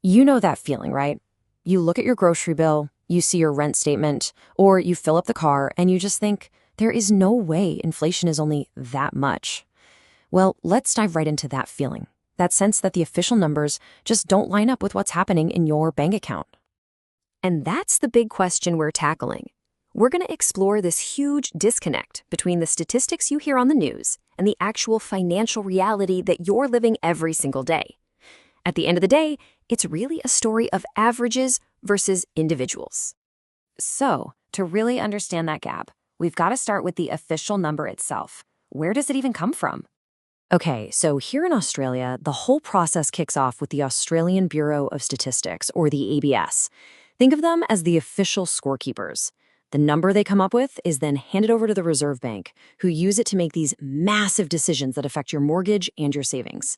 You know that feeling, right? You look at your grocery bill, you see your rent statement, or you fill up the car and you just think, there is no way inflation is only that much. Well, let's dive right into that feeling, that sense that the official numbers just don't line up with what's happening in your bank account. And that's the big question we're tackling. We're going to explore this huge disconnect between the statistics you hear on the news and the actual financial reality that you're living every single day. At the end of the day, it's really a story of averages versus individuals. So, to really understand that gap, we've got to start with the official number itself. Where does it even come from? Okay, so here in Australia, the whole process kicks off with the Australian Bureau of Statistics, or the ABS. Think of them as the official scorekeepers. The number they come up with is then handed over to the Reserve Bank, who use it to make these massive decisions that affect your mortgage and your savings.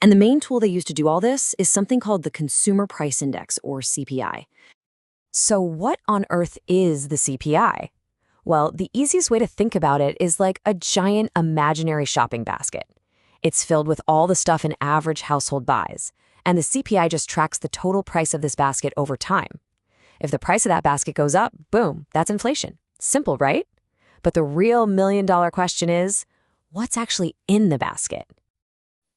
And the main tool they use to do all this is something called the Consumer Price Index, or CPI. So what on earth is the CPI? Well, the easiest way to think about it is like a giant imaginary shopping basket. It's filled with all the stuff an average household buys, and the CPI just tracks the total price of this basket over time. If the price of that basket goes up, boom, that's inflation. Simple, right? But the real million-dollar question is, what's actually in the basket?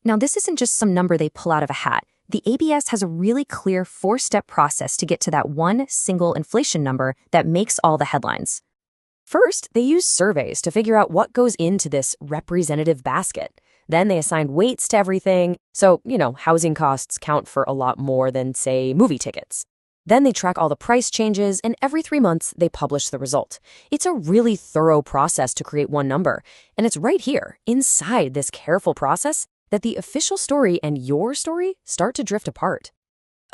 Now, this isn't just some number they pull out of a hat. The ABS has a really clear four-step process to get to that one single inflation number that makes all the headlines. First, they use surveys to figure out what goes into this representative basket. Then they assign weights to everything. So, housing costs count for a lot more than, say, movie tickets. Then they track all the price changes, and every 3 months, they publish the result. It's a really thorough process to create one number, and it's right here, inside this careful process, that the official story and your story start to drift apart.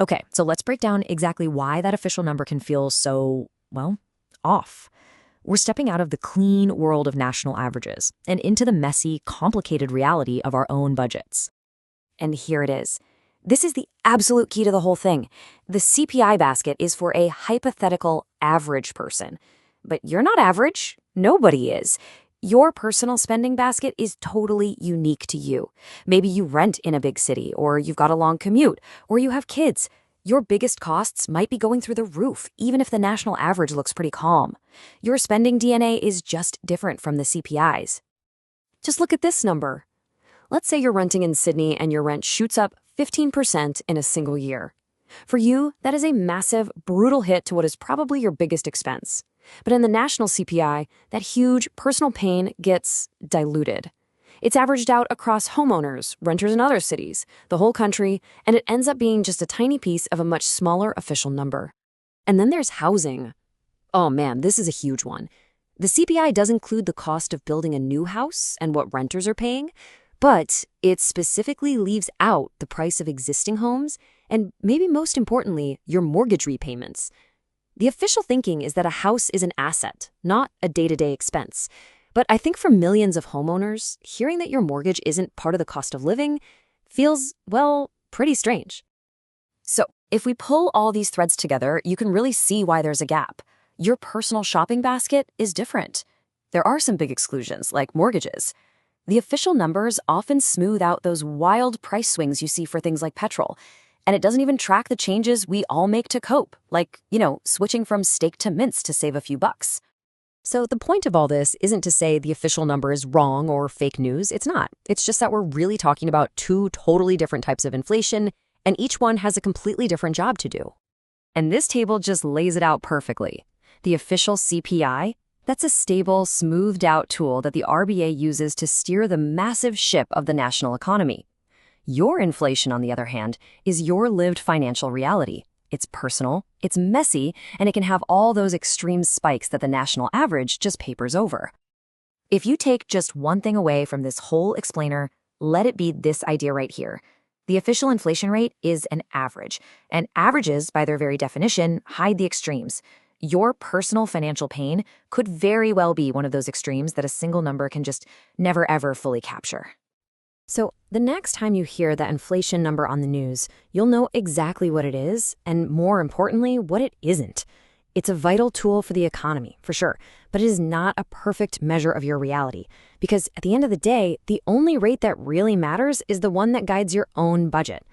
Okay, so let's break down exactly why that official number can feel so, off. We're stepping out of the clean world of national averages and into the messy, complicated reality of our own budgets. And here it is. This is the absolute key to the whole thing. The CPI basket is for a hypothetical average person. But you're not average. Nobody is. Your personal spending basket is totally unique to you. Maybe you rent in a big city, or you've got a long commute, or you have kids. Your biggest costs might be going through the roof, even if the national average looks pretty calm. Your spending DNA is just different from the CPI's. Just look at this number. Let's say you're renting in Sydney and your rent shoots up 15% in a single year. For you, that is a massive, brutal hit to what is probably your biggest expense. But in the national CPI, that huge personal pain gets diluted. It's averaged out across homeowners, renters in other cities, the whole country, and it ends up being just a tiny piece of a much smaller official number. And then there's housing. Oh man, this is a huge one. The CPI does include the cost of building a new house and what renters are paying, but it specifically leaves out the price of existing homes and, maybe most importantly, your mortgage repayments. The official thinking is that a house is an asset, not a day-to-day expense. But I think for millions of homeowners, hearing that your mortgage isn't part of the cost of living feels, pretty strange. So, if we pull all these threads together, you can really see why there's a gap. Your personal shopping basket is different. There are some big exclusions, like mortgages. The official numbers often smooth out those wild price swings you see for things like petrol. And it doesn't even track the changes we all make to cope, like, switching from steak to mince to save a few bucks. So the point of all this isn't to say the official number is wrong or fake news. It's not. It's just that we're really talking about two totally different types of inflation, and each one has a completely different job to do. And this table just lays it out perfectly. The official CPI, that's a stable, smoothed-out tool that the RBA uses to steer the massive ship of the national economy. Your inflation, on the other hand, is your lived financial reality. It's personal, it's messy, and it can have all those extreme spikes that the national average just papers over. If you take just one thing away from this whole explainer, let it be this idea right here. The official inflation rate is an average, and averages, by their very definition, hide the extremes. Your personal financial pain could very well be one of those extremes that a single number can just never ever fully capture. So the next time you hear that inflation number on the news, you'll know exactly what it is, and more importantly, what it isn't. It's a vital tool for the economy, for sure, but it is not a perfect measure of your reality, because at the end of the day, the only rate that really matters is the one that guides your own budget.